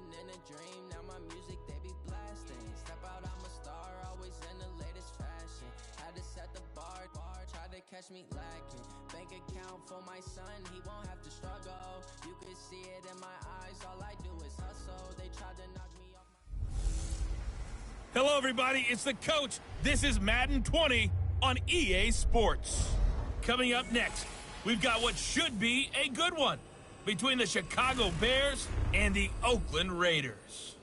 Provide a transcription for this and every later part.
living in a dream, now my music they be blasting. Step out, I'm a star, always in the latest fashion. Had to set the bar, try to catch me lacking. Bank account for my son, he won't have to struggle. You can see it in my eyes, all I do is hustle. They tried to knock me off my... Hello, everybody. It's the coach. This is Madden 20 on EA Sports. Coming up next, we've got what should be a good one between the Chicago Bears and the Oakland Raiders.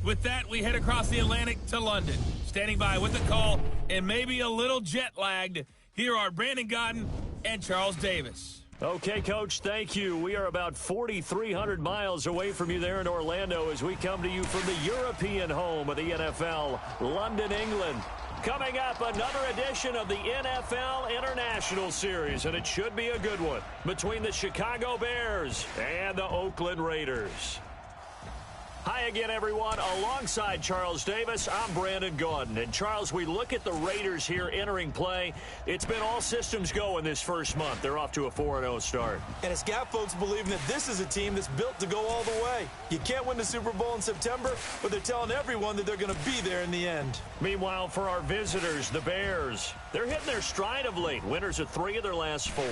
With that, we head across the Atlantic to London. Standing by with the call and maybe a little jet-lagged, here are Brandon Godden and Charles Davis. Okay, Coach, thank you. We are about 4,300 miles away from you there in Orlando as we come to you from the European home of the NFL, London, England. Coming up, another edition of the NFL International Series, and it should be a good one, between the Chicago Bears and the Oakland Raiders. Hi again, everyone. Alongside Charles Davis, I'm Brandon Gaudin. And, Charles, we look at the Raiders here entering play. It's been all systems go in this first month. They're off to a 4-0 start. And it's got folks believing that this is a team that's built to go all the way. You can't win the Super Bowl in September, but they're telling everyone that they're going to be there in the end. Meanwhile, for our visitors, the Bears, they're hitting their stride of late. Winners of 3 of their last 4.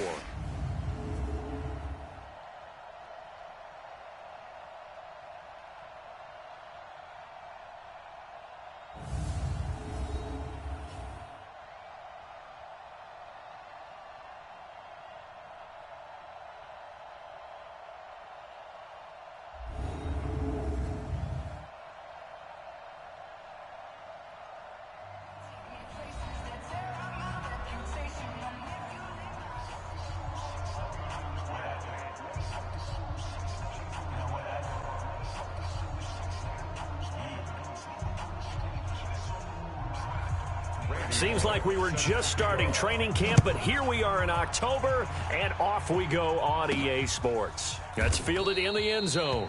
Seems like we were just starting training camp, but here we are in October, and off we go on EA Sports. That's fielded in the end zone.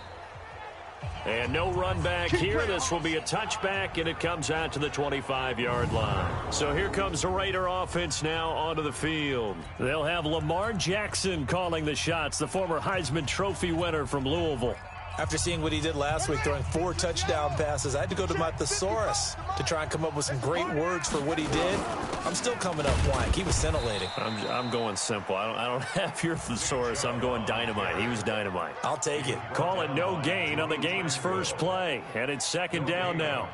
And no run back here. This will be a touchback, and it comes out to the 25-yard line. So here comes the Raider offense now onto the field. They'll have Lamar Jackson calling the shots, the former Heisman Trophy winner from Louisville. After seeing what he did last week, throwing 4 touchdown passes, I had to go to my thesaurus to try and come up with some great words for what he did. I'm still coming up blank. He was scintillating. I'm going simple. I don't have your thesaurus. I'm going dynamite. He was dynamite. I'll take it. Call it no gain on the game's first play, and it's second down now.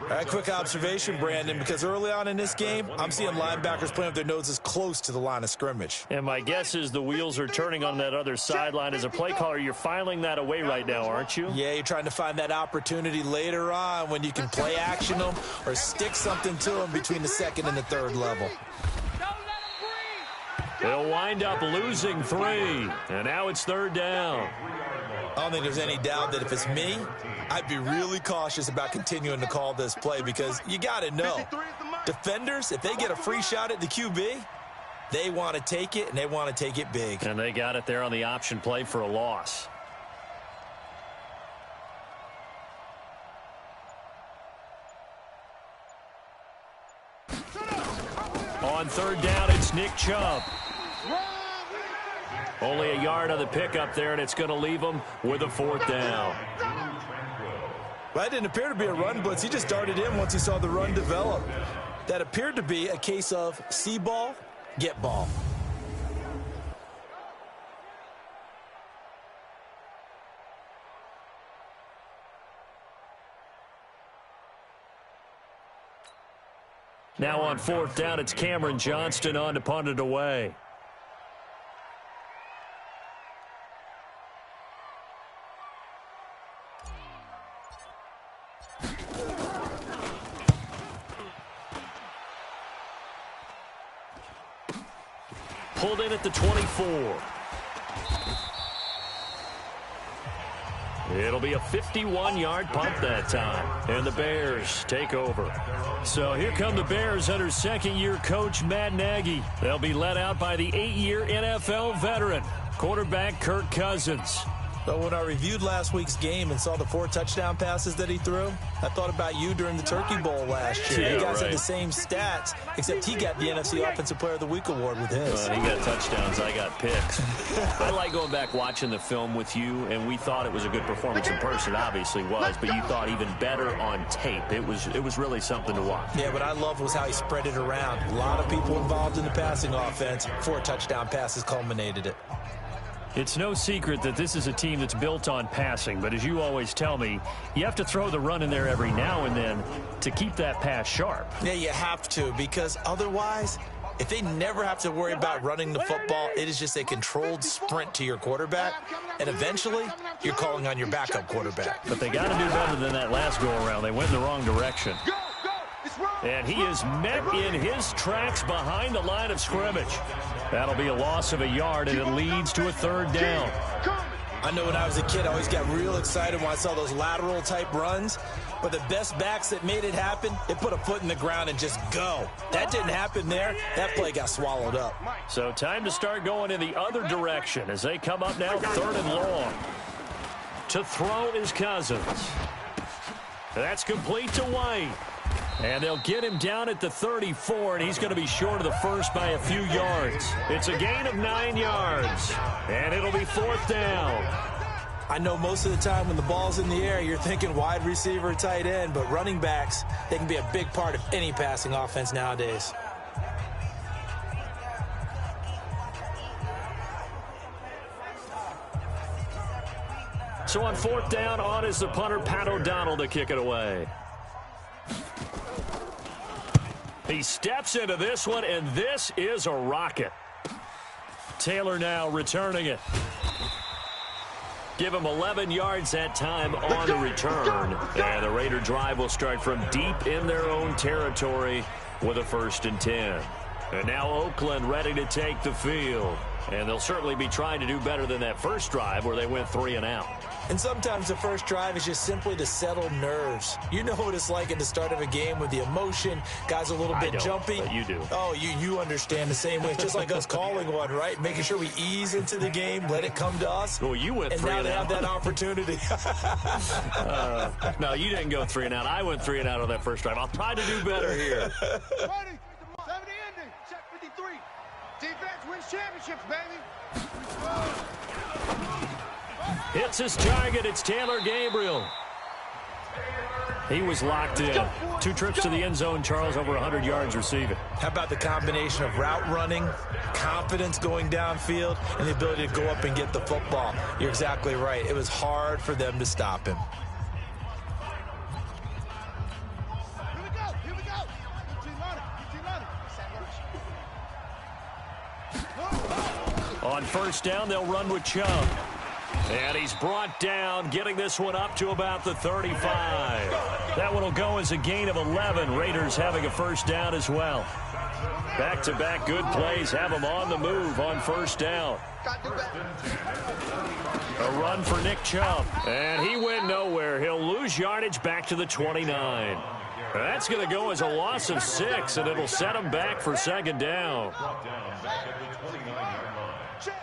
All right, quick observation, Brandon, because early on in this game, I'm seeing linebackers playing with their noses close to the line of scrimmage. And my guess is the wheels are turning on that other sideline. As a play caller, you're filing that away right now, aren't you? Yeah, you're trying to find that opportunity later on when you can play action them or stick something to them between the second and the third level. They'll wind up losing 3, and now it's third down. I don't think there's any doubt that if it's me, I'd be really cautious about continuing to call this play because you got to know, defenders, if they get a free shot at the QB, they want to take it, and they want to take it big. And they got it there on the option play for a loss. On third down, it's Nick Chubb. Only a yard on the pickup there, and it's going to leave them with a 4th down. Well, that didn't appear to be a run blitz. He just darted in once he saw the run develop. That appeared to be a case of see ball, get ball. Now on 4th down, it's Cameron Johnston on to punt it away. Pulled in at the 24. It'll be a 51-yard punt that time. And the Bears take over. So here come the Bears under second-year coach Matt Nagy. They'll be led out by the 8-year NFL veteran, quarterback Kirk Cousins. But when I reviewed last week's game and saw the 4 touchdown passes that he threw, I thought about you during the Turkey Bowl last year. You guys had the same stats, except he got the NFC Offensive Player of the Week award with his. He got touchdowns, I got picks. I like going back watching the film with you, and we thought it was a good performance in person. Obviously was, but you thought even better on tape. It was really something to watch. Yeah, what I loved was how he spread it around. A lot of people involved in the passing offense. 4 touchdown passes culminated it. It's no secret that this is a team that's built on passing, but as you always tell me, you have to throw the run in there every now and then to keep that pass sharp. Yeah, you have to, because otherwise, if they never have to worry about running the football, it is just a controlled sprint to your quarterback, and eventually, you're calling on your backup quarterback. But they got to do better than that last go-around. They went in the wrong direction. And he is met in his tracks behind the line of scrimmage. That'll be a loss of a yard, and it leads to a 3rd down. I know when I was a kid, I always got real excited when I saw those lateral-type runs. But the best backs that made it happen, they put a foot in the ground and just go. That didn't happen there. That play got swallowed up. So time to start going in the other direction as they come up now 3rd and long. To throw is Cousins. That's complete to White. And they'll get him down at the 34, and he's going to be short of the first by a few yards. It's a gain of 9 yards, and it'll be 4th down. I know most of the time when the ball's in the air, you're thinking wide receiver, tight end, but running backs, they can be a big part of any passing offense nowadays. So on 4th down, on is the punter, Pat O'Donnell, to kick it away. He steps into this one, and this is a rocket. Taylor now returning it. Give him 11 yards that time on the return. And the Raider drive will start from deep in their own territory with a 1st and 10. And now Oakland ready to take the field. And they'll certainly be trying to do better than that first drive where they went 3 and out. And sometimes the first drive is just simply to settle nerves. You know what it's like at the start of a game with the emotion, guys a little bit jumpy. But you do. Oh, you understand the same way. It's just like us calling one, right? Making sure we ease into the game, let it come to us. Well, you went 3 and out. And now they have that opportunity. No, you didn't go 3 and out. I went 3 and out on that first drive. I'll try to do better here. 70 ending. Check 53. Defense wins championships, baby. Hits his target. It's Taylor Gabriel. He was locked in. 2 trips to the end zone, Charles, over 100 yards receiving. How about the combination of route running, confidence going downfield, and the ability to go up and get the football? You're exactly right. It was hard for them to stop him. Here we go. On 1st down, they'll run with Chubb. And he's brought down, getting this one up to about the 35. That one will go as a gain of 11. Raiders having a 1st down as well. Back-to-back good plays have them on the move on 1st down. A run for Nick Chubb. And he went nowhere. He'll lose yardage back to the 29. That's going to go as a loss of 6, and it'll set him back for 2nd down. Check.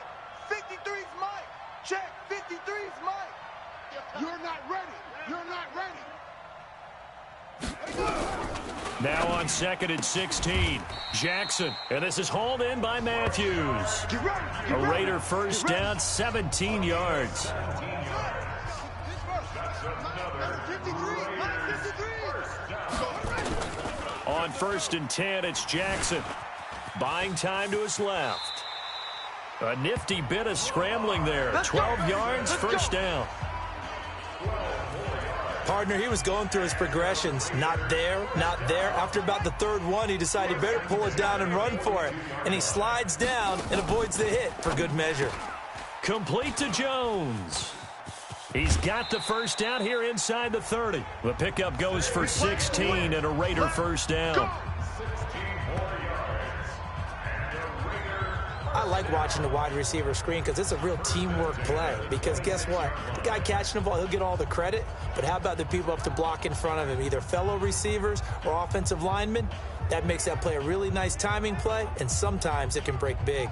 53's Mike. Check. 53's Mike. You're not ready. You're not ready. Now on 2nd and 16. Jackson. And this is hauled in by Matthews. A Raider 1st down, 17 yards. On 1st and 10, it's Jackson. Buying time to his left. A nifty bit of scrambling there. 12 yards, 1st down. Partner, he was going through his progressions. Not there, not there. After about the 3rd one, he decided better pull it down and run for it. And he slides down and avoids the hit for good measure. Complete to Jones. He's got the 1st down here inside the 30. The pickup goes for 16 and a Raider 1st down. I like watching the wide receiver screen because it's a real teamwork play. Because guess what? The guy catching the ball, he'll get all the credit. But how about the people up to block in front of him, either fellow receivers or offensive linemen? That makes that play a really nice timing play, and sometimes it can break big.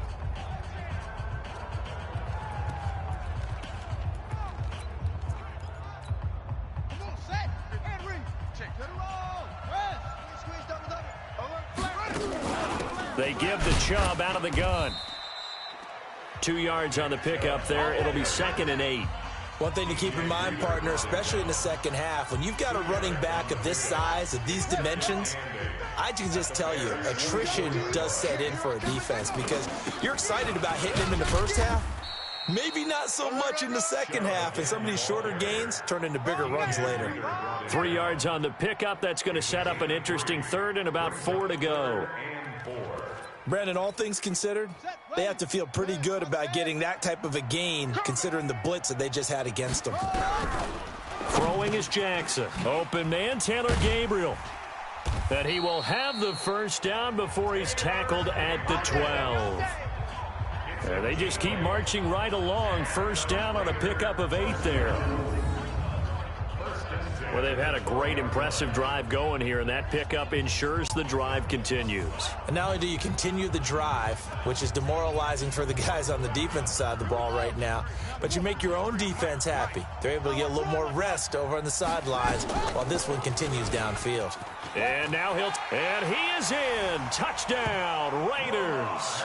They give the Chubb out of the gun. 2 yards on the pickup there. It'll be 2nd and 8. One thing to keep in mind, partner, especially in the second half, when you've got a running back of this size, of these dimensions, I can just tell you, attrition does set in for a defense because you're excited about hitting him in the first half. Maybe not so much in the second half, and some of these shorter gains turn into bigger runs later. 3 yards on the pickup. That's going to set up an interesting 3rd and about 4 to go. Brandon, all things considered, they have to feel pretty good about getting that type of a gain considering the blitz that they just had against them. Throwing is Jackson. Open man, Taylor Gabriel. And he will have the first down before he's tackled at the 12. And they just keep marching right along. First down on a pickup of 8 there. Well, they've had a great, impressive drive going here, and that pickup ensures the drive continues. And not only do you continue the drive, which is demoralizing for the guys on the defense side of the ball right now, but you make your own defense happy. They're able to get a little more rest over on the sidelines while this one continues downfield. And now and he is in. Touchdown, Raiders.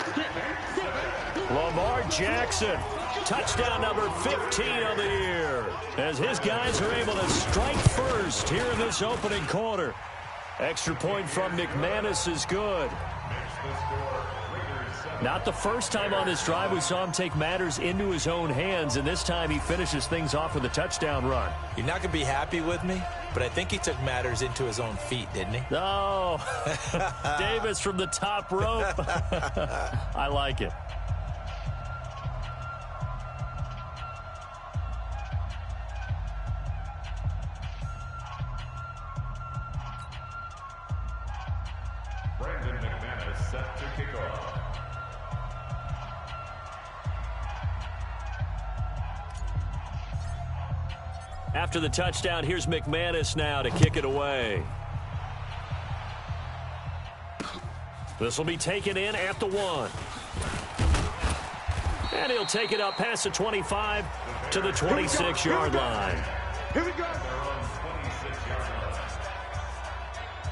Lamar Jackson, touchdown number 15 of the year, as his guys are able to strike first here in this opening quarter. Extra point from McManus is good. Not the first time on this drive we saw him take matters into his own hands, and this time he finishes things off with a touchdown run. You're not going to be happy with me, but I think he took matters into his own feet, didn't he? No. Davis from the top rope. I like it. Set to kick off. After the touchdown, here's McManus now to kick it away. This will be taken in at the 1. And he'll take it up past the 25 to the 26-yard line. Here we go.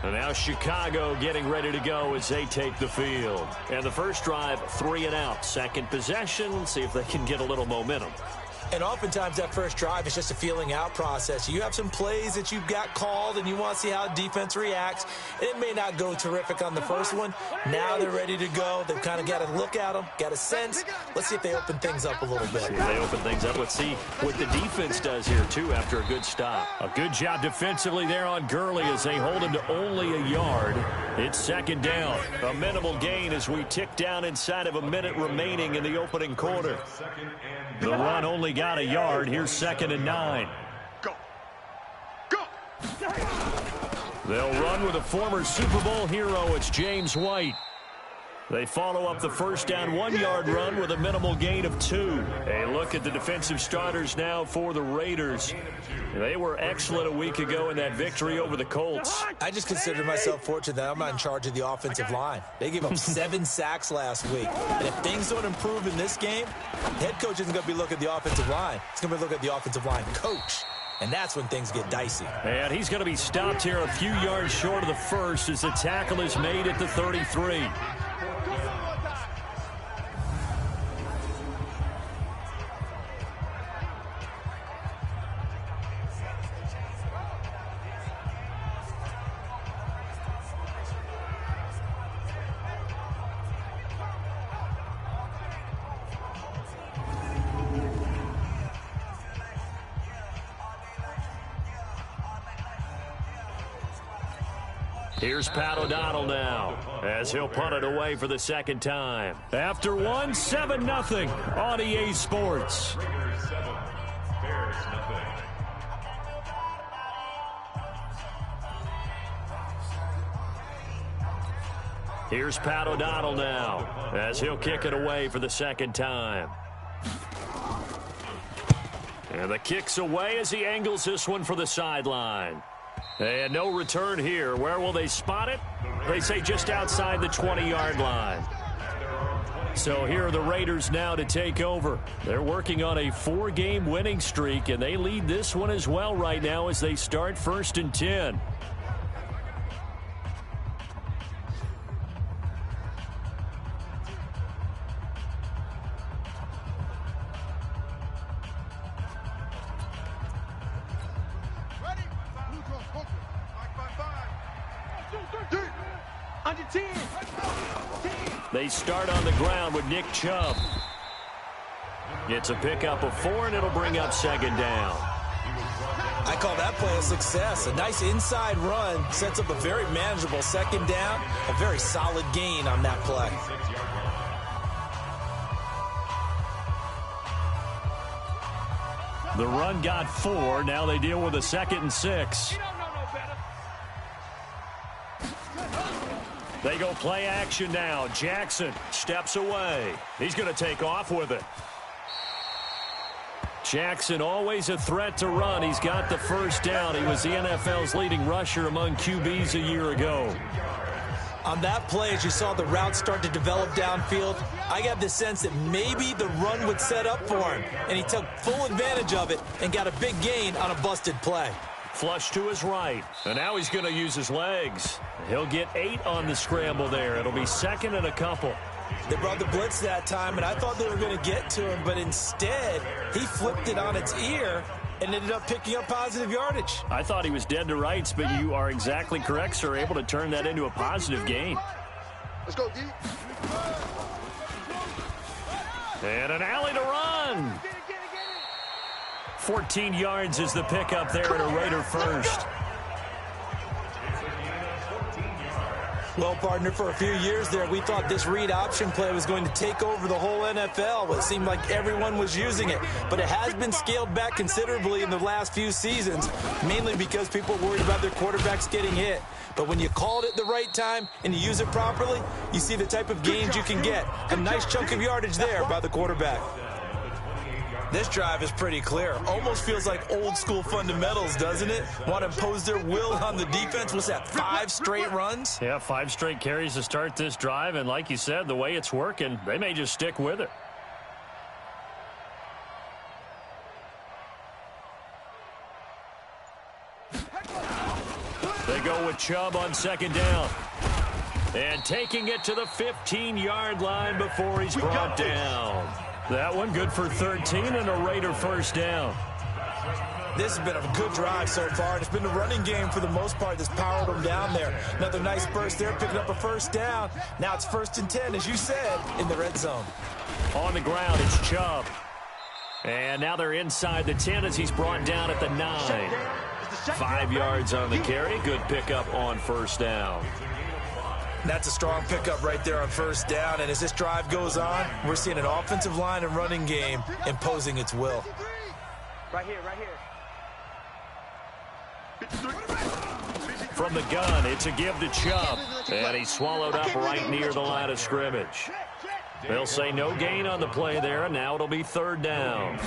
And now Chicago getting ready to go as they take the field. And the first drive, 3 and out. Second possession, see if they can get a little momentum. And oftentimes that first drive is just a feeling out process. You have some plays that you've got called and you want to see how defense reacts. It may not go terrific on the first one. Now they're ready to go. They've kind of got to look at them, got a sense. Let's see if they open things up a little bit. See if they open things up. Let's see what the defense does here, too, after a good stop. A good job defensively there on Gurley as they hold him to only a yard. It's second down. A minimal gain as we tick down inside of a minute remaining in the opening quarter. The run only got a yard. Here's 2nd and 9. Go. Go. They'll run with a former Super Bowl hero. It's James White. They follow up the first down 1-yard run with a minimal gain of 2. A look at the defensive starters now for the Raiders. They were excellent a week ago in that victory over the Colts. I just consider myself fortunate that I'm not in charge of the offensive line. They gave up 7 sacks last week. And if things don't improve in this game, the head coach isn't going to be looking at the offensive line. He's going to be looking at the offensive line coach. And that's when things get dicey. And he's going to be stopped here a few yards short of the first as the tackle is made at the 33. Here's Pat O'Donnell now as he'll punt it away for the second time. After 1, 7-0 on EA Sports. Raiders 7, Bears nothing. Here's Pat O'Donnell now as he'll kick it away for the second time. And the kick's away as he angles this one for the sideline. And no return here. Where will they spot it? They say just outside the 20-yard line. So here are the Raiders now to take over. They're working on a 4-game winning streak, and they lead this one as well right now as they start 1st and 10. Under 10. They start on the ground with Nick Chubb. It's a pickup of 4, and it'll bring up second down. I call that play a success. A nice inside run sets up a very manageable second down. A very solid gain on that play. The run got 4. Now they deal with a 2nd and 6. They go play action now. Jackson steps away. He's going to take off with it. Jackson always a threat to run. He's got the first down. He was the NFL's leading rusher among QBs a year ago. On that play, as you saw the route start to develop downfield, I got the sense that maybe the run would set up for him, and he took full advantage of it and got a big gain on a busted play. Flush to his right, and now he's going to use his legs. He'll get 8 on the scramble there. It'll be 2nd and a couple. They brought the blitz that time, and I thought they were going to get to him, but instead, he flipped it on its ear and ended up picking up positive yardage. I thought he was dead to rights, but you are exactly correct, sir. Able to turn that into a positive gain. Let's go, D. And an alley to run. 14 yards is the pickup there at a Raider first. Well, partner, for a few years there, we thought this read option play was going to take over the whole NFL. It seemed like everyone was using it. But it has been scaled back considerably in the last few seasons, mainly because people are worried about their quarterbacks getting hit. But when you call it at the right time and you use it properly, you see the type of gains you can get. A nice chunk of yardage there by the quarterback. This drive is pretty clear. Almost feels like old school fundamentals, doesn't it? Want to impose their will on the defense. What's that, 5 straight runs? Yeah, 5 straight carries to start this drive. And like you said, the way it's working, they may just stick with it. They go with Chubb on 2nd down. And taking it to the 15-yard line before he's brought down. That one good for 13 and a Raider first down. This has been a good drive so far. It's been the running game for the most part that's powered them down there. Another nice burst there, picking up a first down. Now it's 1st and 10, as you said, in the red zone. On the ground, it's Chubb. And now they're inside the 10 as he's brought down at the 9. 5 yards on the carry. Good pickup on first down. That's a strong pickup right there on first down. And as this drive goes on, we're seeing an offensive line and running game imposing its will. Right here, right here. From the gun, it's a give to Chubb. And he's swallowed up right near the line of scrimmage. They'll say no gain on the play there, and now it'll be 3rd down.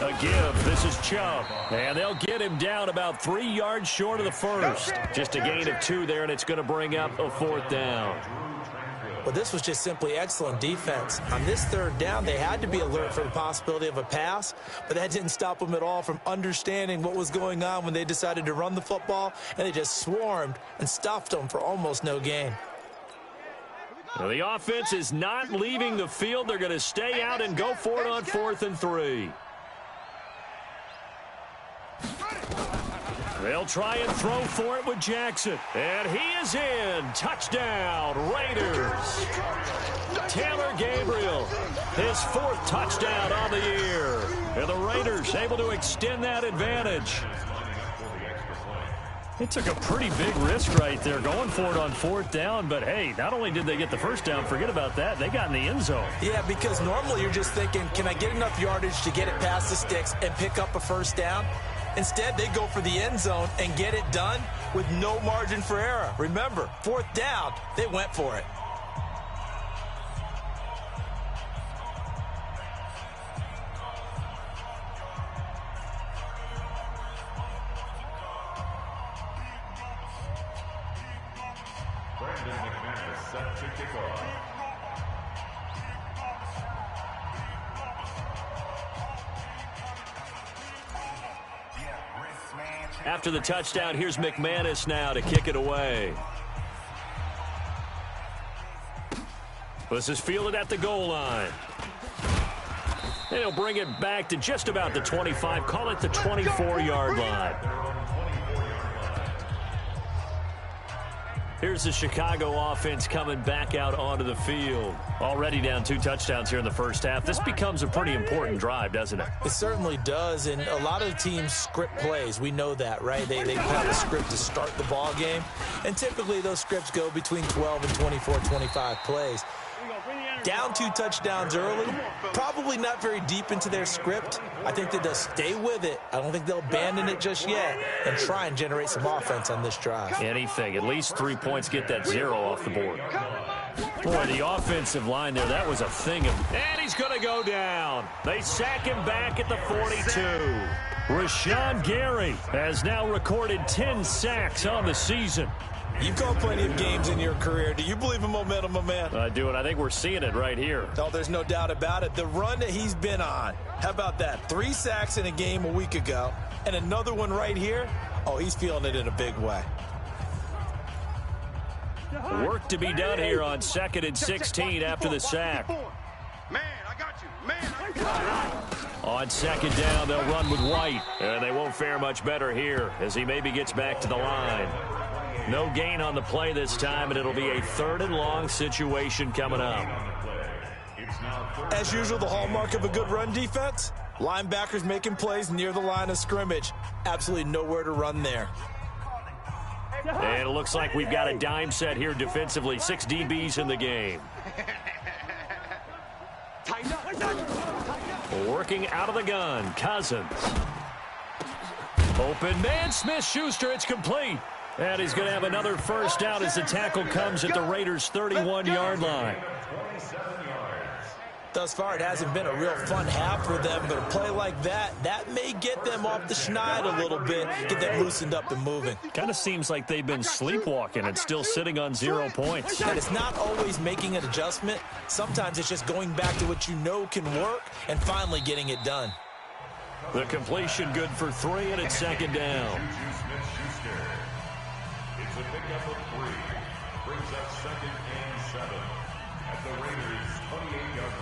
A give. This is Chubb. And they'll get him down about 3 yards short of the first. Just a gain of 2 there, and it's going to bring up a 4th down. Well, this was just simply excellent defense. On this 3rd down, they had to be alert for the possibility of a pass, but that didn't stop them at all from understanding what was going on when they decided to run the football, and they just swarmed and stuffed them for almost no gain. Well, the offense is not leaving the field. They're going to stay out and go for it on 4th and 3. They'll try and throw for it with Jackson. And he is in. Touchdown, Raiders. Taylor Gabriel, his 4th touchdown on the year. And the Raiders able to extend that advantage. It took a pretty big risk right there going for it on 4th down. But, hey, not only did they get the first down, forget about that, they got in the end zone. Yeah, because normally you're just thinking, can I get enough yardage to get it past the sticks and pick up a first down? Instead, they go for the end zone and get it done with no margin for error. Remember, 4th down, they went for it. Set to kick off. After the touchdown, here's McManus now to kick it away. This is fielded at the goal line. And he'll bring it back to just about the 25, call it the 24-yard line. Here's the Chicago offense coming back out onto the field. Already down 2 touchdowns here in the first half. This becomes a pretty important drive, doesn't it? It certainly does, and a lot of teams script plays. We know that, right? They have a script to start the ball game, and typically those scripts go between 12 and 24, 25 plays. Down 2 touchdowns early, probably not very deep into their script. I think that they'll stay with it. I don't think they'll abandon it just yet and try and generate some offense on this drive. Anything. At least 3 points, get that 0 off the board. Boy, the offensive line there, that was a thing of... And he's going to go down. They sack him back at the 42. Rashawn Gary has now recorded 10 sacks on the season. You've called plenty of games in your career. Do you believe in momentum, my man? I do, and I think we're seeing it right here. Oh, there's no doubt about it. The run that he's been on, how about that? 3 sacks in a game a week ago, and another one right here. Oh, he's feeling it in a big way. Work to be done here on 2nd and 16 after the sack. Man, I got you. Man, I got you. On 2nd down, they'll run with White, and they won't fare much better here as he maybe gets back to the line. No gain on the play this time, and it'll be a 3rd and long situation coming up. As usual, the hallmark of a good run defense, linebackers making plays near the line of scrimmage. Absolutely nowhere to run there. And it looks like we've got a dime set here defensively. 6 DBs in the game. Working out of the gun, Cousins. Open man, Smith-Schuster, it's complete. And he's going to have another first down as the tackle comes at the Raiders' 31-yard line. Thus far, it hasn't been a real fun half for them, but a play like that may get them off the schneid a little bit, get them loosened up and moving. Kind of seems like they've been sleepwalking and still sitting on 0 points. And it's not always making an adjustment. Sometimes it's just going back to what you know can work and finally getting it done. The completion good for 3, and it's 2nd down. It's a pickup of 3. Brings up 2nd and 7 at the Raiders' 28-yard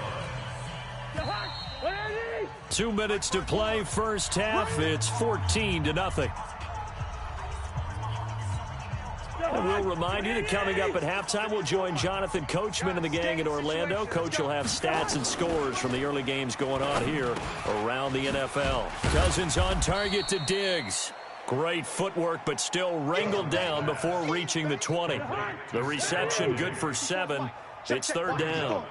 line. 2 minutes to play, first half. It's 14-0. And we'll remind you that coming up at halftime, we'll join Jonathan Coachman and the gang in Orlando. Coach will have stats and scores from the early games going on here around the NFL. Cousins on target to Diggs. Great footwork, but still wrangled down before reaching the 20. The reception good for 7. It's 3rd down.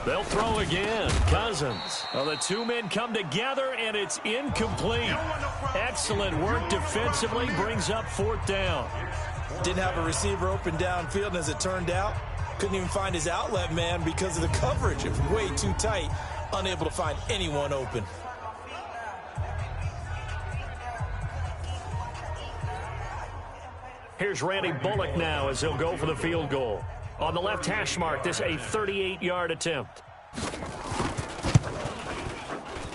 They'll throw again. Cousins. Well, the 2 men come together, and it's incomplete. Excellent work defensively. Brings up 4th down. Didn't have a receiver open downfield, and as it turned out, couldn't even find his outlet man because of the coverage. It was way too tight. Unable to find anyone open. Here's Randy Bullock now as he'll go for the field goal. On the left hash mark, this a 38-yard attempt.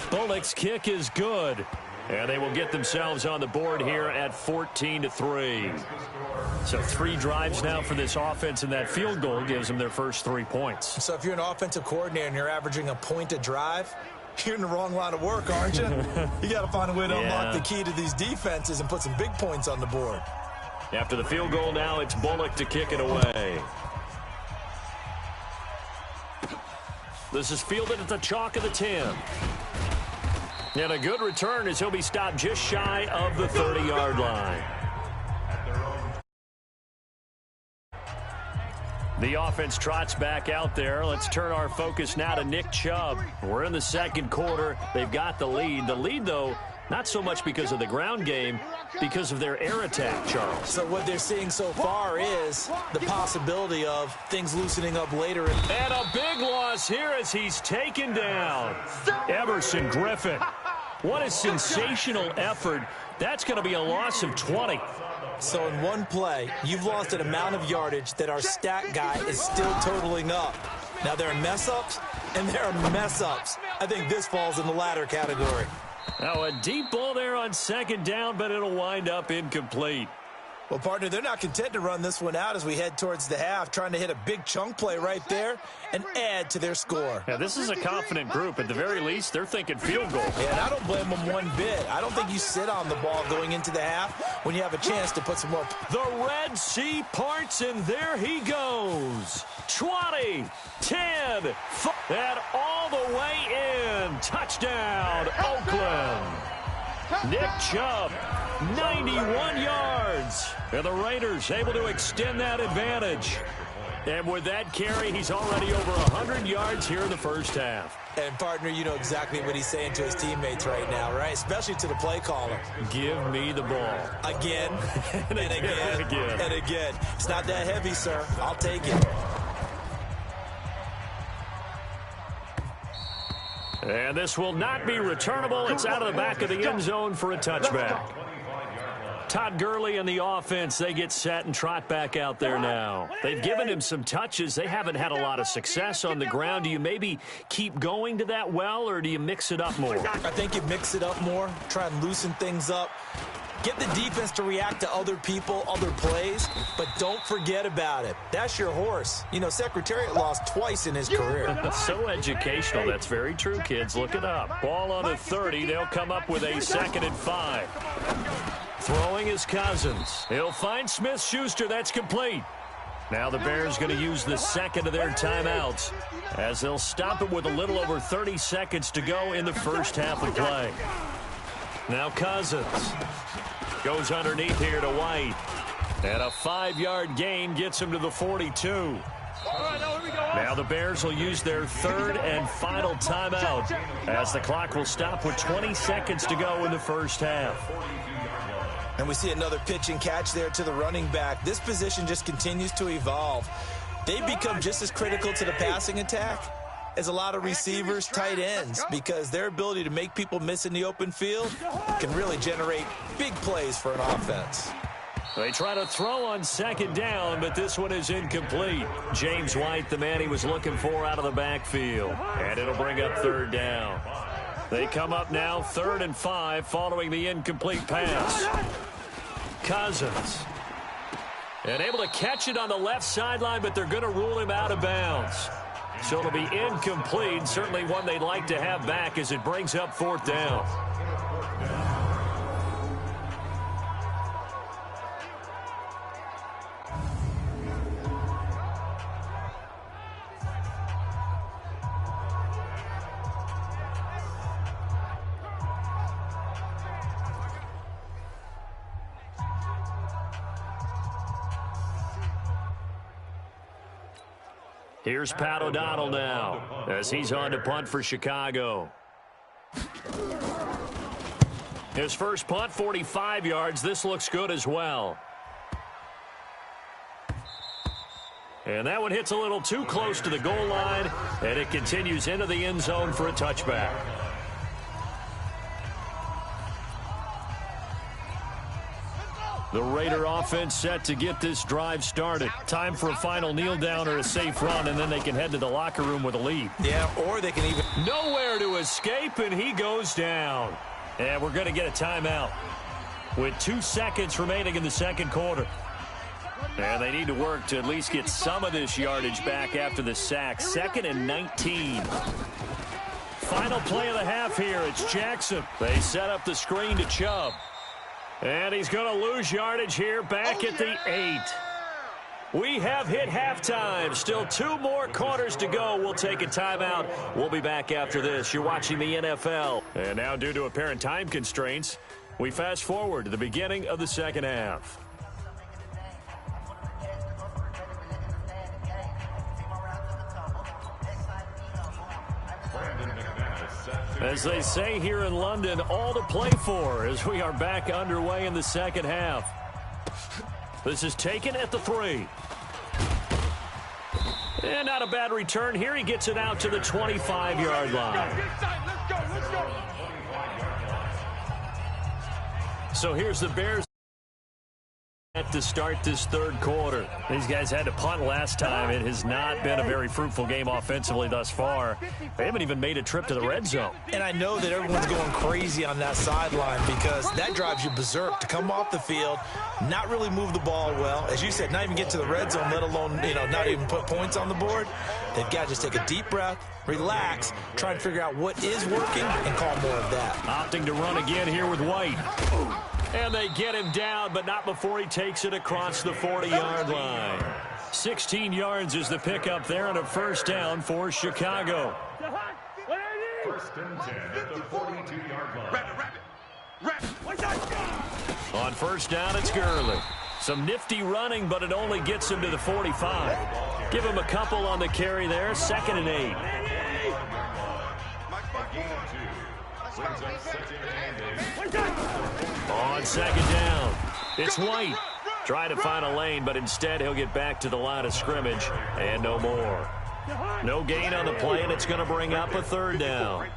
Bullock's kick is good. And they will get themselves on the board here at 14-3. So 3 drives now for this offense, and that field goal gives them their first 3 points. So if you're an offensive coordinator and you're averaging a point a drive, you're in the wrong line of work, aren't you? You got to find a way to unlock the key to these defenses and put some big points on the board. After the field goal now, it's Bullock to kick it away. This is fielded at the chalk of the 10. And a good return as he'll be stopped just shy of the 30-yard line. The offense trots back out there. Let's turn our focus now to Nick Chubb. We're in the 2nd quarter. They've got the lead. The lead, though, not so much because of the ground game, because of their air attack, Charles. So what they're seeing so far is the possibility of things loosening up later. And a big loss here as he's taken down. Everson Griffin. What a sensational effort. That's going to be a loss of 20. So in one play, you've lost an amount of yardage that our stat guy is still totaling up. Now, there are mess-ups, and there are mess-ups. I think this falls in the latter category. Now, a deep ball there on 2nd down, but it'll wind up incomplete. Well, partner, they're not content to run this one out as we head towards the half, trying to hit a big chunk play right there and add to their score. Yeah, this is a confident group. At the very least, they're thinking field goal. Yeah, and I don't blame them one bit. I don't think you sit on the ball going into the half when you have a chance to put some more. The Red Sea parts, and there he goes. 20, 10, 5, and all the way in. Touchdown, Oakland. Nick Chubb, 91 yards. And the Raiders able to extend that advantage. And with that carry, he's already over 100 yards here in the first half. And, partner, you know exactly what he's saying to his teammates right now, right? Especially to the play caller. Give me the ball. Again, and again, and again. It's not that heavy, sir. I'll take it. And this will not be returnable. It's out of the back of the end zone for a touchback. Todd Gurley and the offense, they get set and trot back out there now. They've given him some touches. They haven't had a lot of success on the ground. Do you maybe keep going to that well, or do you mix it up more? I think you mix it up more, try and loosen things up. Get the defense to react to other people, other plays, but don't forget about it. That's your horse. You know, Secretariat lost twice in his career. So educational. That's very true, kids. Look it up. Ball on the 30. They'll come up with a 2nd and 5. Throwing is Cousins. He'll find Smith-Schuster. That's complete. Now the Bears going to use the second of their timeouts as they'll stop it with a little over 30 seconds to go in the first half of play. Now Cousins goes underneath here to White. And a 5-yard gain gets him to the 42. Now the Bears will use their 3rd and final timeout as the clock will stop with 20 seconds to go in the first half. And we see another pitch and catch there to the running back. This position just continues to evolve. They become just as critical to the passing attack as a lot of receivers, tight ends, because their ability to make people miss in the open field can really generate big plays for an offense. They try to throw on 2nd down, but this one is incomplete. James White, the man he was looking for out of the backfield. And it'll bring up 3rd down. They come up now 3rd and 5 following the incomplete pass. Cousins. And able to catch it on the left sideline, but they're going to rule him out of bounds. So it'll be incomplete, certainly one they'd like to have back as it brings up 4th down. Here's Pat O'Donnell now as he's on to punt for Chicago. His first punt, 45 yards. This looks good as well. And that one hits a little too close to the goal line, and it continues into the end zone for a touchback. The Raider offense set to get this drive started. Time for a final kneel down or a safe run, and then they can head to the locker room with a lead. Yeah, or they can even... Nowhere to escape, and he goes down. And we're going to get a timeout with 2 seconds remaining in the 2nd quarter. And they need to work to at least get some of this yardage back after the sack. 2nd and 19. Final play of the half here. It's Jackson. They set up the screen to Chubb. And he's going to lose yardage here back at the 8. We have hit halftime. Still 2 more quarters to go. We'll take a timeout. We'll be back after this. You're watching the NFL. And now, due to apparent time constraints, we fast forward to the beginning of the 2nd half. As they say here in London, all to play for as we are back underway in the 2nd half. This is taken at the 3. And not a bad return here. He gets it out to the 25-yard line. So here's the Bears To start this third quarter. These guys had to punt last time. It has not been a very fruitful game offensively thus far. They haven't even made a trip to the red zone. And I know that everyone's going crazy on that sideline because that drives you berserk to come off the field, not really move the ball well. As you said, not even get to the red zone, let alone, not even put points on the board. They've got to just take a deep breath, relax, try and figure out what is working and call more of that. Opting to run again here with White. And they get him down, but not before he takes it across the 40-yard line. 16 yards is the pickup there and a first down for Chicago. First and 10 at the 42-yard line. On first down, it's Gurley. Some nifty running, but it only gets him to the 45. Give him a couple on the carry there. 2nd and 8. On 2nd down, it's White. Trying to find a lane, but instead he'll get back to the line of scrimmage and no more. No gain on the play, and it's going to bring up a 3rd down.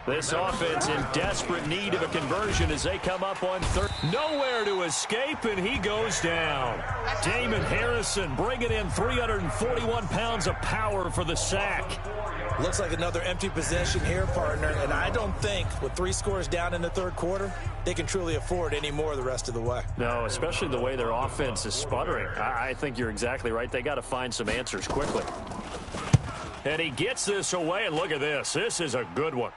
This offense in desperate need of a conversion as they come up on 3rd. Nowhere to escape, and he goes down. Damon Harrison bringing in 341 pounds of power for the sack. Looks like another empty possession here, partner, and I don't think with 3 scores down in the third quarter, they can truly afford any more the rest of the way. No, especially the way their offense is sputtering. I think you're exactly right. They got to find some answers quickly. And he gets this away, and look at this. This is a good one.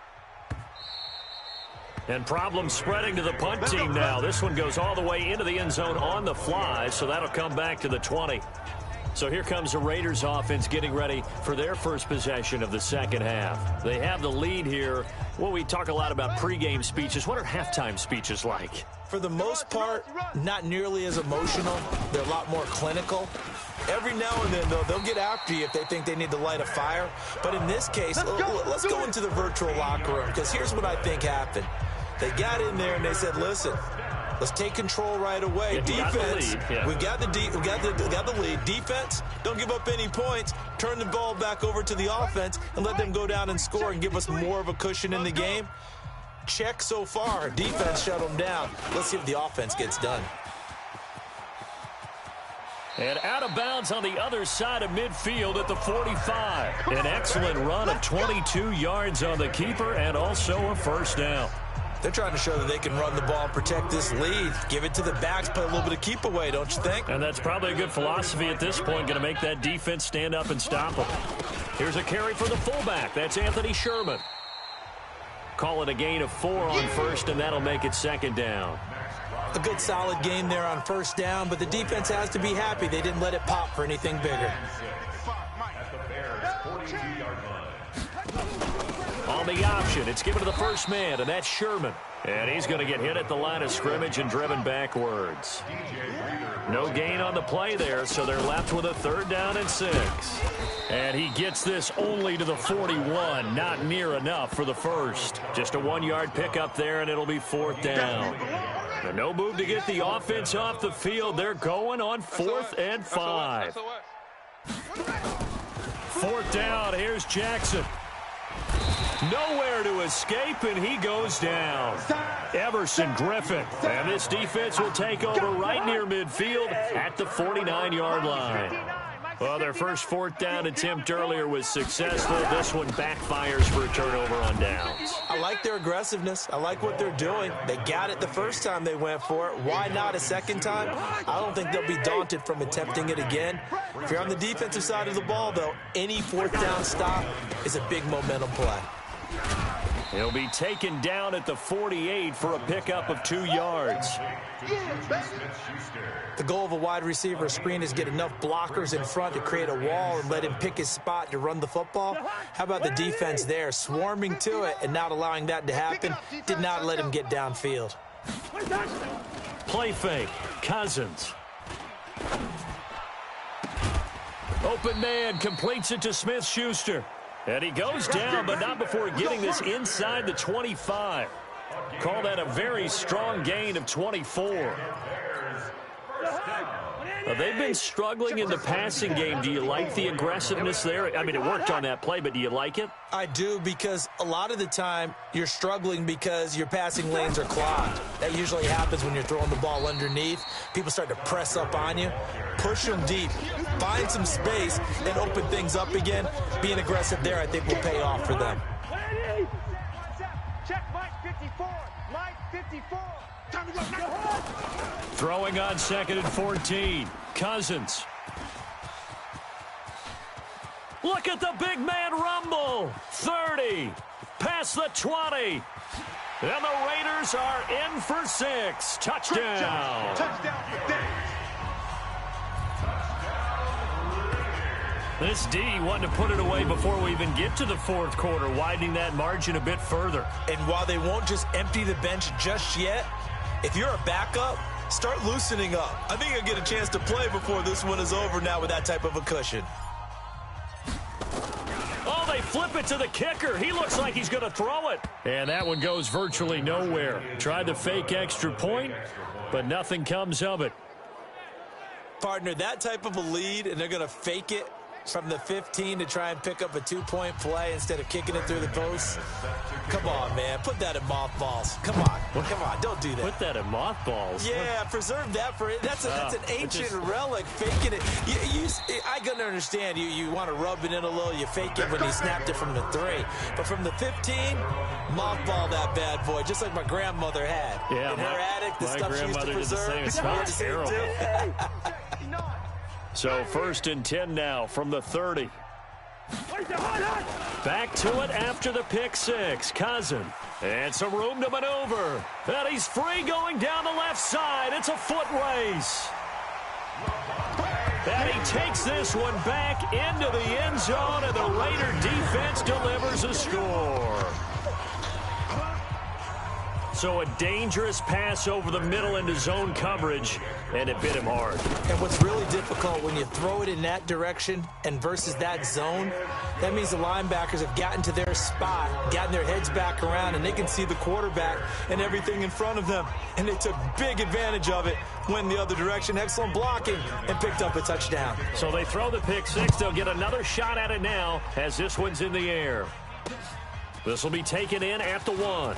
And problems spreading to the punt team now. This one goes all the way into the end zone on the fly, so that'll come back to the 20. So here comes the Raiders offense getting ready for their first possession of the second half. They have the lead here. Well, we talk a lot about pregame speeches. What are halftime speeches like? For the most part, not nearly as emotional. They're a lot more clinical. Every now and then, though, they'll get after you if they think they need to light a fire. But in this case, let's go into the virtual locker room, because here's what I think happened. They got in there and they said, listen, let's take control right away. Yeah, defense, we got the lead. Defense, don't give up any points. Turn the ball back over to the offense and let them go down and score and give us more of a cushion in the game. Check so far. Defense shut them down. Let's see if the offense gets done. And out of bounds on the other side of midfield at the 45. An excellent run of 22 yards on the keeper and also a first down. They're trying to show that they can run the ball and protect this lead. Give it to the backs, play a little bit of keep away, don't you think? And that's probably a good philosophy at this point, going to make that defense stand up and stop them. Here's a carry for the fullback. That's Anthony Sherman. Call it a gain of 4 on first, and that'll make it 2nd down. A good solid game there on first down, but the defense has to be happy they didn't let it pop for anything bigger. On the option, it's given to the first man, and that's Sherman. And he's going to get hit at the line of scrimmage and driven backwards. No gain on the play there, so they're left with a 3rd down and 6. And he gets this only to the 41, not near enough for the first. Just a 1-yard pickup there, and it'll be 4th down. And no move to get the offense off the field. They're going on 4th and 5. 4th down, here's Jackson. Nowhere to escape, and he goes down. Everson Griffin. And this defense will take over right near midfield at the 49-yard line. Well, their first 4th down attempt earlier was successful. This one backfires for a turnover on downs. I like their aggressiveness. I like what they're doing. They got it the first time they went for it. Why not a second time? I don't think they'll be daunted from attempting it again. If you're on the defensive side of the ball, though, any 4th down stop is a big momentum play. He'll be taken down at the 48 for a pickup of 2 yards. The goal of a wide receiver screen is get enough blockers in front to create a wall and let him pick his spot to run the football. How about the defense there, swarming to it and not allowing that to happen? Did not let him get downfield. Play fake, Cousins. Open man completes it to Smith-Schuster. And he goes down, but not before getting this inside the 25. Call that a very strong gain of 24. They've been struggling in the passing game. Do you like the aggressiveness there? I mean, it worked on that play, but do you like it? I do, because a lot of the time you're struggling because your passing lanes are clogged. That usually happens when you're throwing the ball underneath. People start to press up on you. Push them deep. Find some space and open things up again. Being aggressive there, I think, will pay off for them. Check Mike 54. Mike 54. Time to go. Throwing on 2nd and 14. Cousins. Look at the big man rumble. 30. Past the 20. And the Raiders are in for 6. Touchdown. Touchdown for Dave. This D wanted to put it away before we even get to the fourth quarter, widening that margin a bit further. And while they won't just empty the bench just yet, if you're a backup, start loosening up. I think you'll get a chance to play before this one is over now with that type of a cushion. Oh, they flip it to the kicker. He looks like he's going to throw it. And that one goes virtually nowhere. Tried to fake extra point, but nothing comes of it. Partner, that type of a lead, and they're going to fake it from the 15 to try and pick up a 2-point play instead of kicking it through the posts. Come on, man. Put that in mothballs. Come on. Come on. Don't do that. Put that in mothballs? Yeah, preserve that for it. That's an ancient relic, faking it. I can understand you want to rub it in a little. You fake it when he snapped it from the 3. But from the 15, mothball that bad boy, just like my grandmother had. Yeah, in her attic, the stuff she used to preserve. It smells terrible. So 1st and 10 now from the 30. Back to it after the pick 6. Cousin. And some room to maneuver. And he's free going down the left side. It's a foot race. And he takes this one back into the end zone, and the Raider defense delivers a score. So a dangerous pass over the middle into zone coverage, and it bit him hard. And what's really difficult when you throw it in that direction and versus that zone, that means the linebackers have gotten to their spot, gotten their heads back around, and they can see the quarterback and everything in front of them. And they took big advantage of it, went the other direction, excellent blocking, and picked up a touchdown. So they throw the pick 6. They'll get another shot at it now as this one's in the air. This will be taken in at the 1.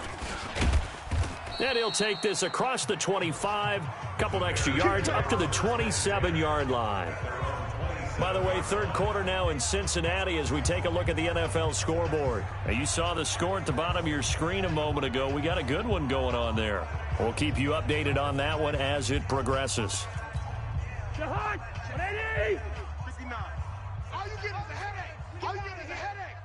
And he'll take this across the 25, couple extra yards up to the 27-yard line. By the way, third quarter now in Cincinnati as we take a look at the NFL scoreboard. Now, you saw the score at the bottom of your screen a moment ago. We got a good one going on there. We'll keep you updated on that one as it progresses. Shahad, 59. All you get is a headache. All you get is a headache.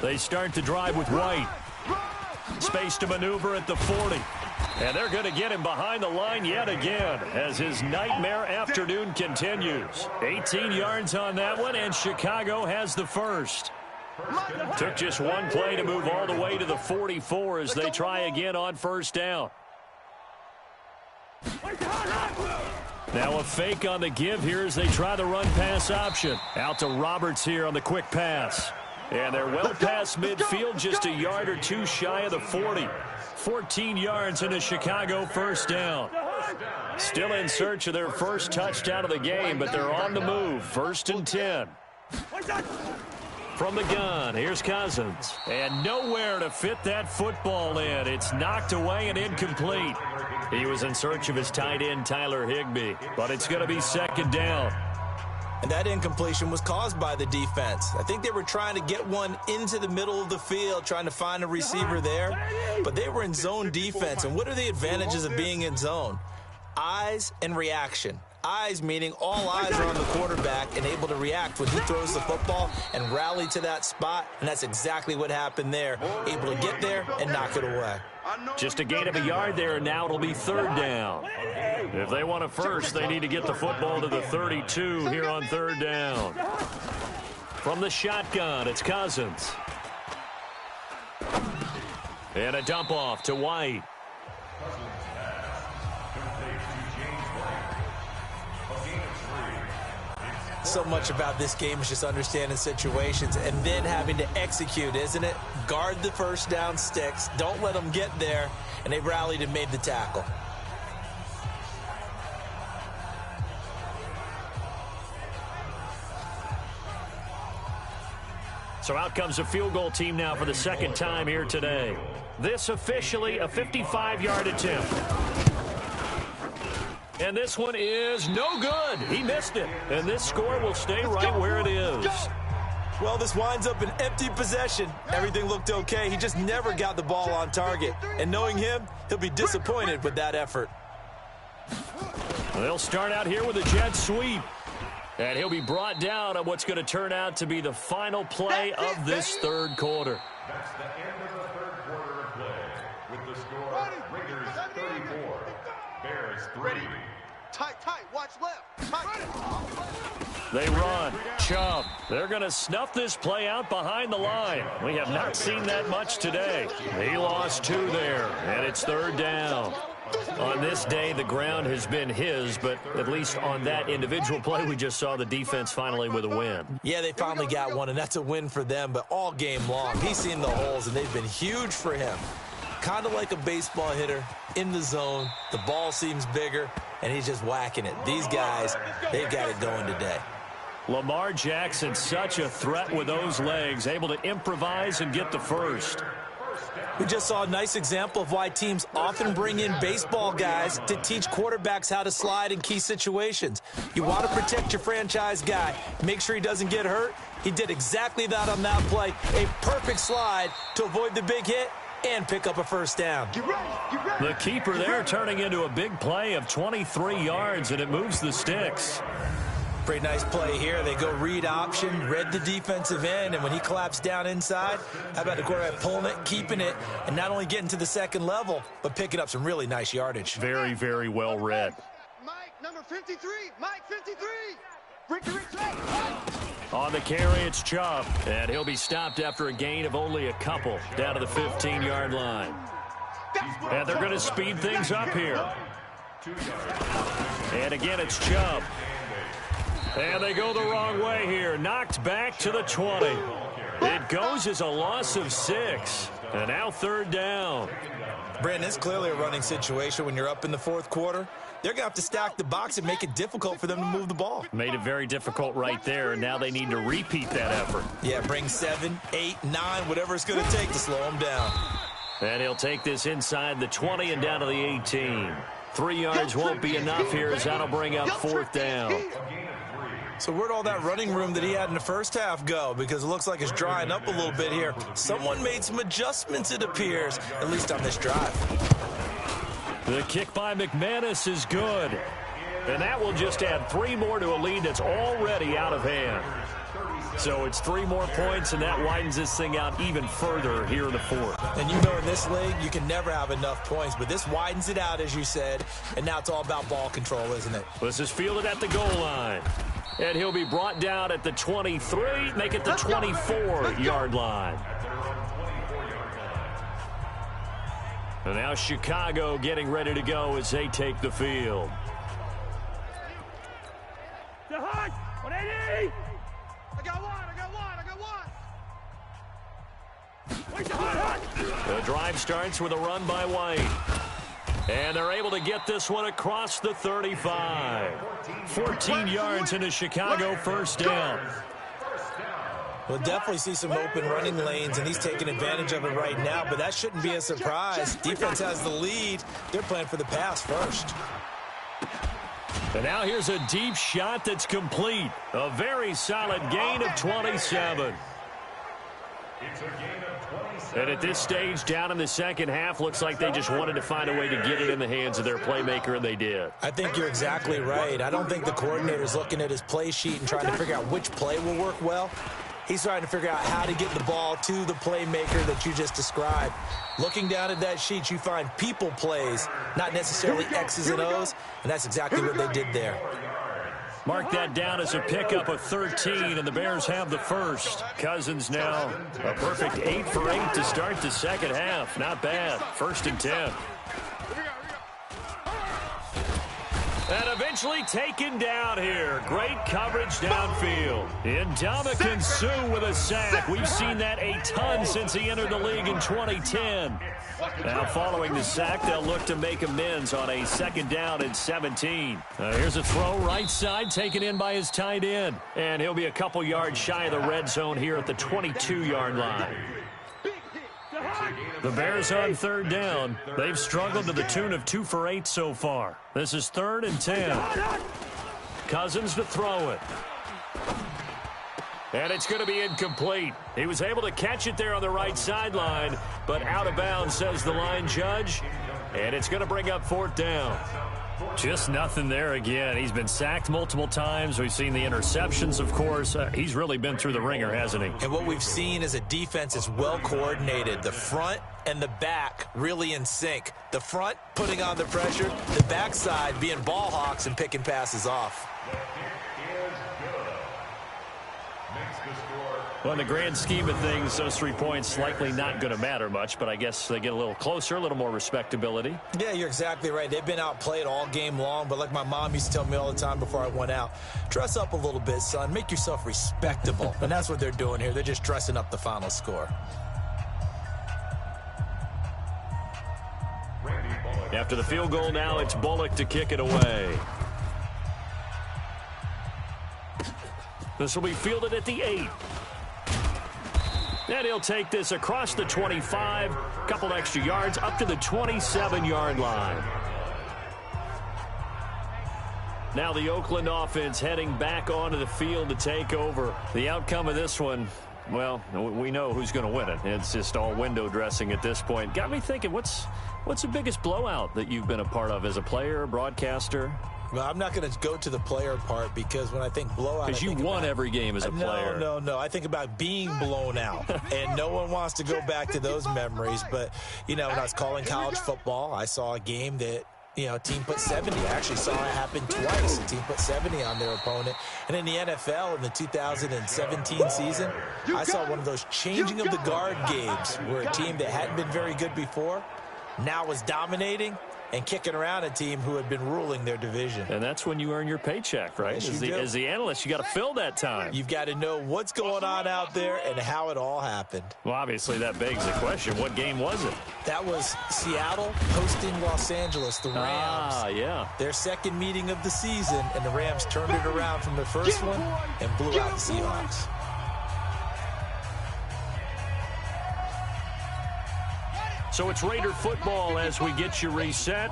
They start the drive with White. Space to maneuver at the 40. And they're going to get him behind the line yet again as his nightmare afternoon continues. 18 yards on that one, and Chicago has the first. Took just one play to move all the way to the 44 as they try again on first down. Now a fake on the give here as they try the run-pass option. Out to Roberts here on the quick pass. And they're well past midfield, just a yard or two shy of the 40. 14 yards into Chicago first down. Still in search of their first touchdown of the game, but they're on the move. 1st and 10. From the gun, here's Cousins. And nowhere to fit that football in. It's knocked away and incomplete. He was in search of his tight end, Tyler Higbee. But it's going to be 2nd down. And that incompletion was caused by the defense. I think they were trying to get one into the middle of the field, trying to find a receiver there. But they were in zone defense. And what are the advantages of being in zone? Eyes and reaction. Eyes meaning all eyes are on the quarterback and able to react when he throws the football and rally to that spot. And that's exactly what happened there. Able to get there and knock it away. Just a gain of a yard there, and now it'll be 3rd down. If they want a first, they need to get the football to the 32 here on 3rd down. From the shotgun, it's Cousins. And a dump off to White. So much about this game is just understanding situations and then having to execute, isn't it? Guard the first down sticks. Don't let them get there. And they rallied and made the tackle. So out comes a field goal team now for the second time here today. This officially a 55-yard attempt. And this one is no good. He missed it. And this score will stay right where it is. Well, this winds up an empty possession. Everything looked okay. He just never got the ball on target. And knowing him, he'll be disappointed with that effort. They'll start out here with a jet sweep. And he'll be brought down on what's going to turn out to be the final play of this third quarter. That's the end of the third quarter of play. With the score, Raiders 34, Bears 3. Tight, watch left. Tight. They run. Chubb. They're going to snuff this play out behind the line. We have not seen that much today. He lost 2 there, and it's third down. On this day, the ground has been his, but at least on that individual play, we just saw the defense finally with a win. Yeah, they finally got one, and that's a win for them, but all game long, he's seen the holes, and they've been huge for him. Kind of like a baseball hitter in the zone. The ball seems bigger, and he's just whacking it. These guys, they've got it going today. Lamar Jackson, such a threat with those legs, able to improvise and get the first. We just saw a nice example of why teams often bring in baseball guys to teach quarterbacks how to slide in key situations. You want to protect your franchise guy, make sure he doesn't get hurt. He did exactly that on that play. A perfect slide to avoid the big hit and pick up a first down. The keeper there turning into a big play of 23 yards, and it moves the sticks. Pretty nice play here. They go read option, read the defensive end, and when he collapsed down inside, how about the quarterback pulling it, keeping it, and not only getting to the second level, but picking up some really nice yardage. Very, very well read. Mike, number 53. Mike, 53. On the carry, it's Chubb, and he'll be stopped after a gain of only a couple down to the 15-yard line. And they're going to speed things up here. And again, it's Chubb. And they go the wrong way here. Knocked back to the 20. It goes as a loss of 6. And now third down. Brandon, it's clearly a running situation when you're up in the fourth quarter. They're going to have to stack the box and make it difficult for them to move the ball. Made it very difficult right there, and now they need to repeat that effort. Yeah, bring 7, 8, 9, whatever it's going to take to slow them down. And he'll take this inside the 20 and down to the 18. 3 yards won't be enough here as that'll bring up fourth down. So where'd all that running room that he had in the first half go? Because it looks like it's drying up a little bit here. Someone made some adjustments, it appears, at least on this drive. The kick by McManus is good. And that will just add 3 more to a lead that's already out of hand. So it's 3 more points, and that widens this thing out even further here in the fourth. And you know in this league, you can never have enough points, but this widens it out, as you said, and now it's all about ball control, isn't it? This is fielded at the goal line. And he'll be brought down at the 23, make it the 24-yard line. And now Chicago getting ready to go as they take the field. I got one. The drive starts with a run by White. And they're able to get this one across the 35. 14 yards into Chicago, first down. We'll definitely see some open running lanes, and he's taking advantage of it right now, but that shouldn't be a surprise. Defense has the lead. They're playing for the pass first. And now here's a deep shot that's complete. A very solid gain of 27. And at this stage, down in the second half, looks like they just wanted to find a way to get it in the hands of their playmaker, and they did. I think you're exactly right. I don't think the coordinator's looking at his play sheet and trying to figure out which play will work well. He's trying to figure out how to get the ball to the playmaker that you just described. Looking down at that sheet, you find people plays, not necessarily X's and O's, and that's exactly what they did there. Mark that down as a pickup of 13, and the Bears have the first. Cousins now a perfect 8 for 8 to start the second half. Not bad. 1st and 10. And eventually taken down here. Great coverage downfield. Ndamukong Suh with a sack. We've seen that a ton since he entered the league in 2010. Now following the sack, they'll look to make amends on a 2nd down and 17. Here's a throw right side taken in by his tight end. And he'll be a couple yards shy of the red zone here at the 22-yard line. The Bears on 3rd down. They've struggled to the tune of 2 for 8 so far. This is 3rd and 10. Cousins to throw it. And it's going to be incomplete. He was able to catch it there on the right sideline, but out of bounds, says the line judge. And it's going to bring up 4th down. Just nothing there again. He's been sacked multiple times. We've seen the interceptions, of course. He's really been through the ringer, hasn't he? And what we've seen is a defense is well coordinated. The front and the back really in sync. The front putting on the pressure, the backside being ball hawks and picking passes off. Well, in the grand scheme of things, those 3 points likely not going to matter much, but I guess they get a little closer, a little more respectability. Yeah, you're exactly right. They've been outplayed all game long, but like my mom used to tell me all the time before I went out, dress up a little bit, son. Make yourself respectable. And that's what they're doing here. They're just dressing up the final score. After the field goal now, it's Bullock to kick it away. This will be fielded at the 8. And he'll take this across the 25, couple extra yards, up to the 27-yard line. Now the Oakland offense heading back onto the field to take over. The outcome of this one, well, we know who's going to win it. It's just all window dressing at this point. Got me thinking, what's the biggest blowout that you've been a part of as a player, broadcaster? Well, I'm not going to go to the player part because when I think blowout, because you won every game as a player. No. I think about being blown out, and no one wants to go back to those memories. But, you know, when I was calling college football, I saw a game that, you know, a team put 70. I actually saw it happen twice. A team put 70 on their opponent. And in the NFL in the 2017 season, I saw one of those changing of the guard games where a team that hadn't been very good before now was dominating and kicking around a team who had been ruling their division. And that's when you earn your paycheck, right? Yes, as the analyst, you got to fill that time. You've got to know what's going on out there and how it all happened. Well, obviously, that begs the question, what game was it? That was Seattle hosting Los Angeles, the Rams. Ah, yeah. Their second meeting of the season, and the Rams turned it around from the first one and blew out the Seahawks. So it's Raider football as we get you reset.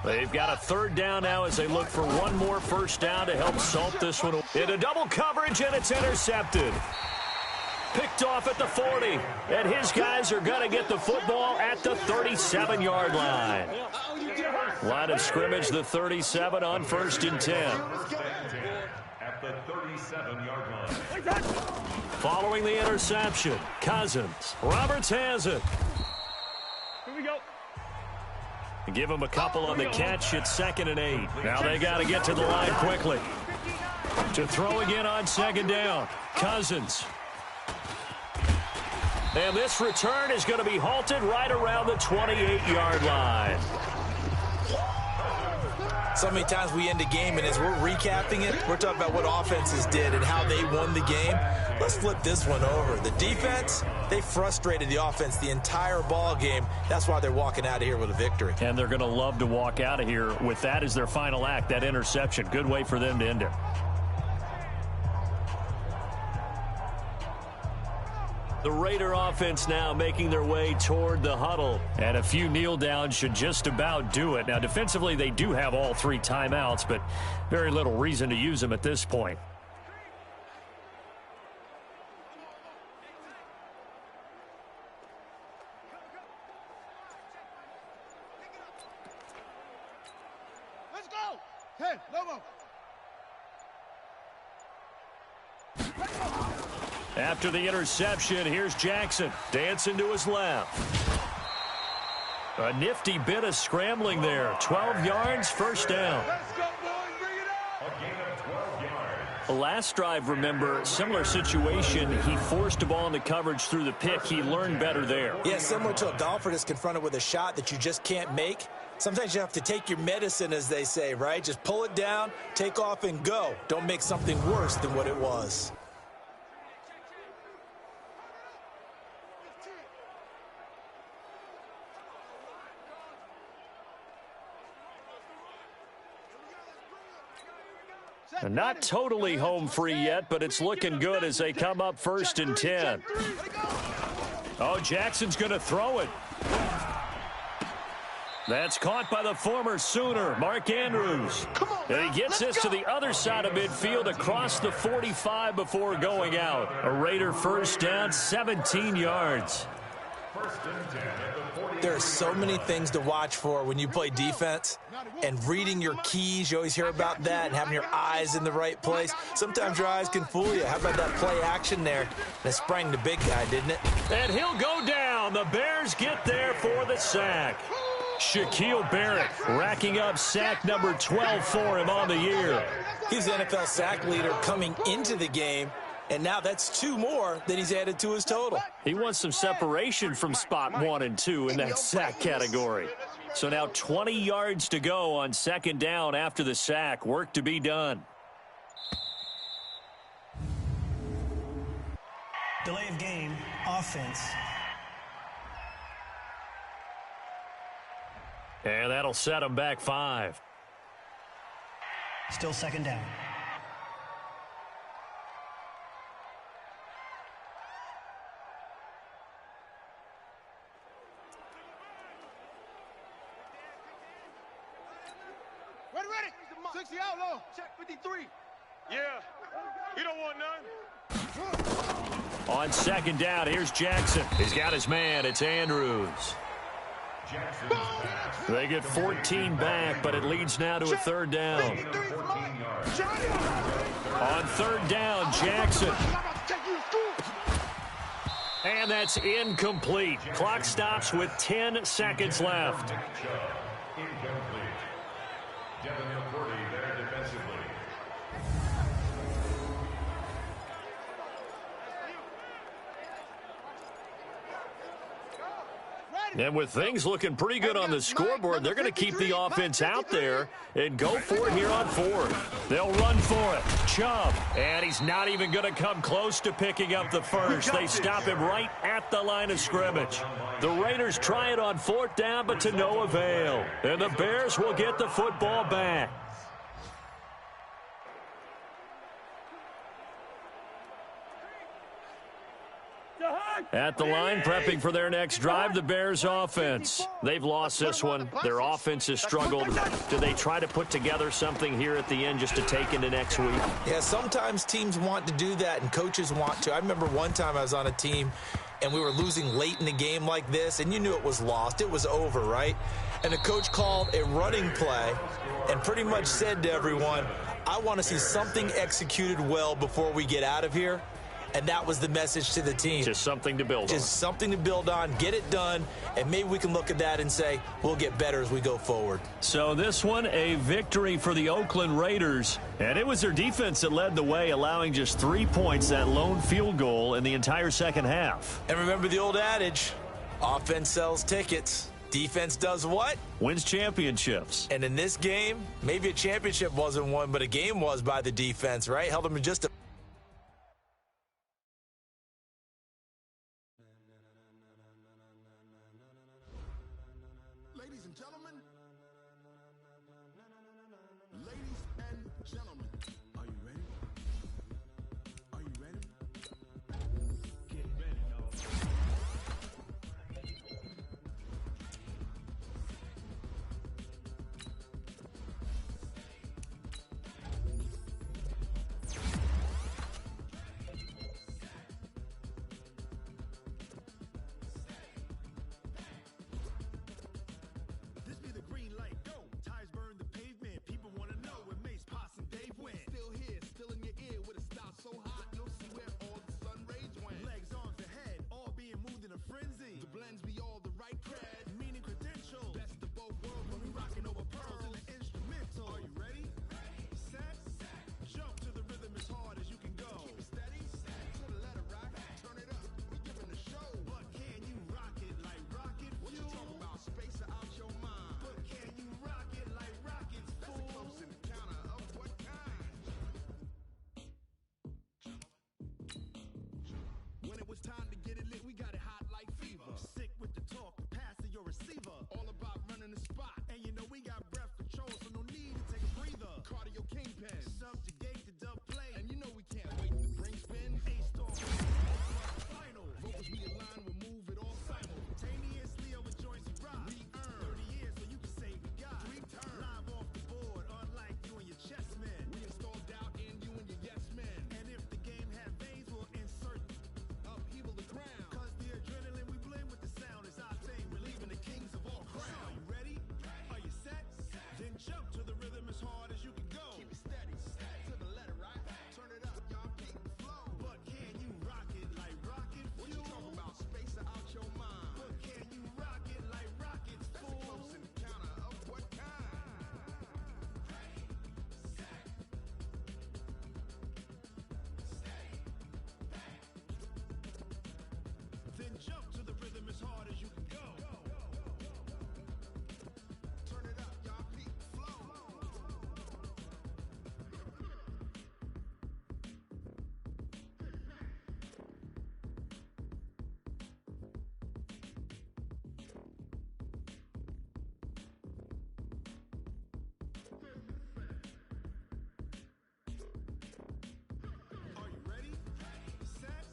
They've got a 3rd down now as they look for one more first down to help salt this one. Into double coverage, and it's intercepted. Picked off at the 40. And his guys are going to get the football at the 37-yard line. Line of scrimmage, the 37 on 1st and 10. At the 37-yard line. Following the interception, Cousins. Roberts has it. Give him a couple on the catch. It's 2nd and 8. Now they got to get to the line quickly. To throw again on 2nd down. Cousins. And this return is going to be halted right around the 28-yard line. So many times we end a game, and as we're recapping it, we're talking about what offenses did and how they won the game. Let's flip this one over. The defense, they frustrated the offense the entire ball game. That's why they're walking out of here with a victory. And they're going to love to walk out of here with that as their final act, that interception. Good way for them to end it. The Raider offense now making their way toward the huddle. And a few kneel downs should just about do it. Now, defensively, they do have all 3 timeouts, but very little reason to use them at this point. Let's go. Hey, Lobo. After the interception, here's Jackson dancing to his left. A nifty bit of scrambling there. 12 yards, first down. Let's go, boys. Bring it up. A gain of 12 yards. Last drive, remember, similar situation. He forced a ball into coverage through the pick. He learned better there. Yeah, similar to a golfer that's confronted with a shot that you just can't make. Sometimes you have to take your medicine, as they say, right? Just pull it down, take off, and go. Don't make something worse than what it was. And not totally home free yet, but it's looking good as they come up 1st and 10. Oh, Jackson's going to throw it. That's caught by the former Sooner, Mark Andrews. And he gets this to the other side of midfield across the 45 before going out. A Raider first down, 17 yards. There are so many things to watch for when you play defense, and reading your keys, you always hear about that, and having your eyes in the right place. Sometimes your eyes can fool you. How about that play action there? That sprang the big guy, didn't it? And he'll go down. The Bears get there for the sack. Shaquille Barrett racking up sack number 12 for him on the year. He's the NFL sack leader coming into the game, and now that's 2 more that he's added to his total. He wants some separation from spot 1 and 2 in that sack category. So now 20 yards to go on 2nd down after the sack. Work to be done. Delay of game, offense. And that'll set him back 5. Still 2nd down. Ready. 60 out low. Check 53. Yeah. You don't want none. On 2nd down, here's Jackson. He's got his man. It's Andrews. They get 14 back, but it leads now to a 3rd down. On 3rd down, Jackson. And that's incomplete. Clock stops with 10 seconds left. And with things looking pretty good on the scoreboard, they're going to keep the offense out there and go for it here on 4th. They'll run for it. Chubb. And he's not even going to come close to picking up the first. They stop him right at the line of scrimmage. The Raiders try it on 4th down, but to no avail. And the Bears will get the football back. At the line, prepping for their next drive, the Bears offense. They've lost this one. Their offense has struggled. Do they try to put together something here at the end just to take into next week? Yeah, sometimes teams want to do that and coaches want to. I remember one time I was on a team and we were losing late in the game like this, and you knew it was lost. It was over, right? And the coach called a running play and pretty much said to everyone, I want to see something executed well before we get out of here. And that was the message to the team. Just something to build on. Just something to build on, get it done, and maybe we can look at that and say, we'll get better as we go forward. So this one, a victory for the Oakland Raiders. And it was their defense that led the way, allowing just 3 points, that lone field goal in the entire second half. And remember the old adage, offense sells tickets. Defense does what? Wins championships. And in this game, maybe a championship wasn't won, but a game was by the defense, right? Held them in just a it's time to get it lit. We got it hot like fever. Sick with the talk, the pass to your receiver. All about running the spot. And you know we got breath control, so no need to take a breather. Cardio kingpin, subjugate the dub play. And you know we can't wait to bring spin. A-star, final. Vocals we align, we'll move it all simultaneously over joints we rock. We earn 30 years so you can say we got. Dream turn, live off the board, unlike you and your chess men. We install doubt in you and your yes men. And if the game had veins, we'll insert upheaval the ground. Cause the adrenaline we blend with the sound is our thing. We're leaving the kings of all crowns. Are you ready? Are you set? Then jump to the rhythm as hard as you can go. Keep it steady, to the letter, right? Turn it up, y'all, keep the flow. But can you rock it like rocket fuel? What you talking about? Space out your mind. But can you rock it like rockets, fool? That's a close encounter of what kind? Then jump to the rhythm as hard as you can go. Turn it up, y'all, keep the flow. Are you ready? Set?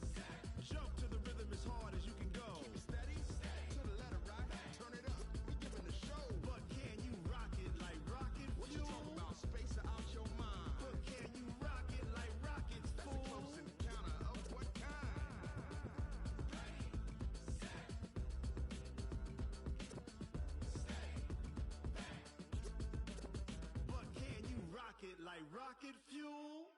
Jump to the rhythm as hard as you can go. Keep it steady, to the letter, right? Turn it up, we giving the show. But can you rock it like rocket fuel? What you talking about? Space out your mind. But can you rock it like rockets, fool? That's a close encounter of what kind? But can you rock it like rocket fuel?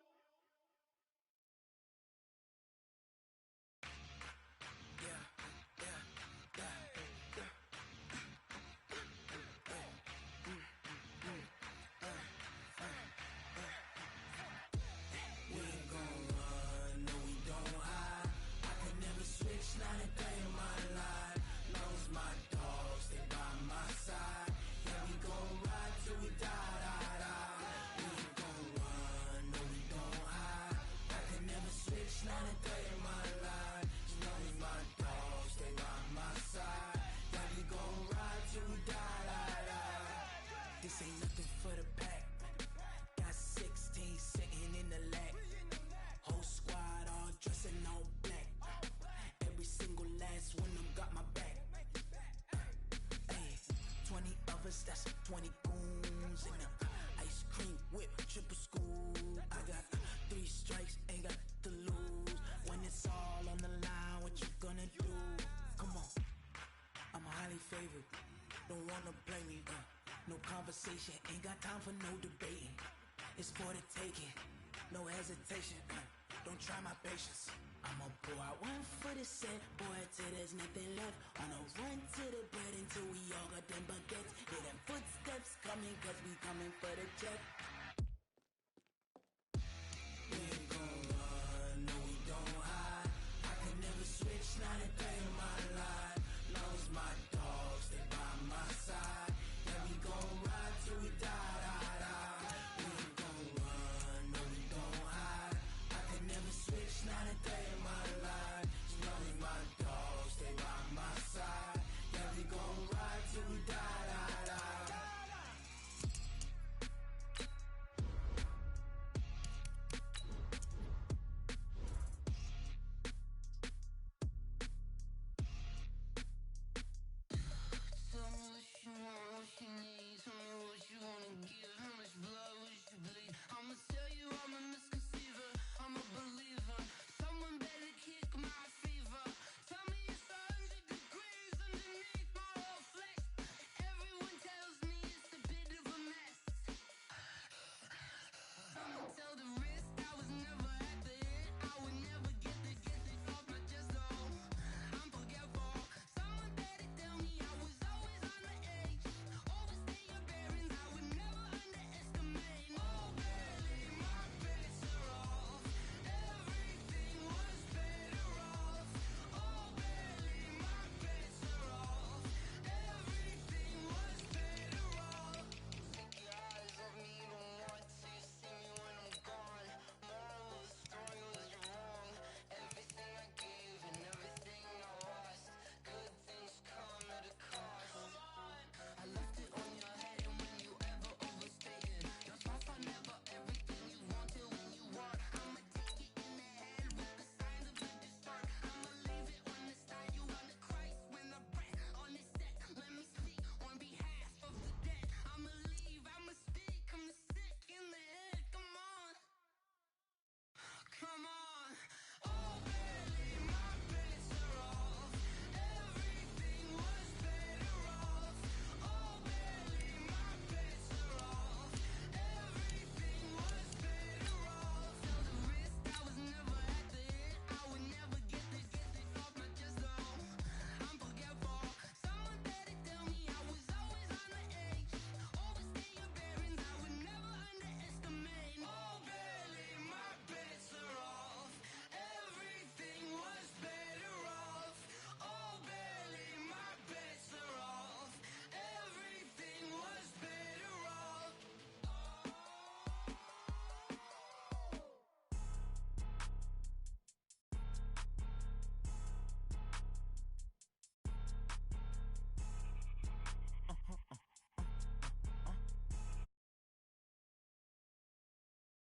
We ain't gon' run, no we don't hide. I could never switch, not a day in my life. Long as my dogs stay by my side. Yeah, we gon' ride till we die, die, die. We ain't gon' run, no we don't hide. I could never switch, not a day in my life. As long as my dogs stay by my side. Yeah, we gon' ride till we die, die, die. This ain't nothing for the pack. Got 16 sitting in the lag. Whole squad all dressing all black. Every single last one of them got my back. Hey, 20 of us, that's 20 goons in the ice cream whip, triple scoop. I got 3 strikes, ain't got to lose. When it's all on the line, what you gonna do? Come on, I'm highly favored. Don't wanna play me, no conversation, ain't got time for no debating. It's for the taking, no hesitation. Don't try my patience. I'ma pour out one for the set, boy, till there's nothing left. On a run to the bread until we all got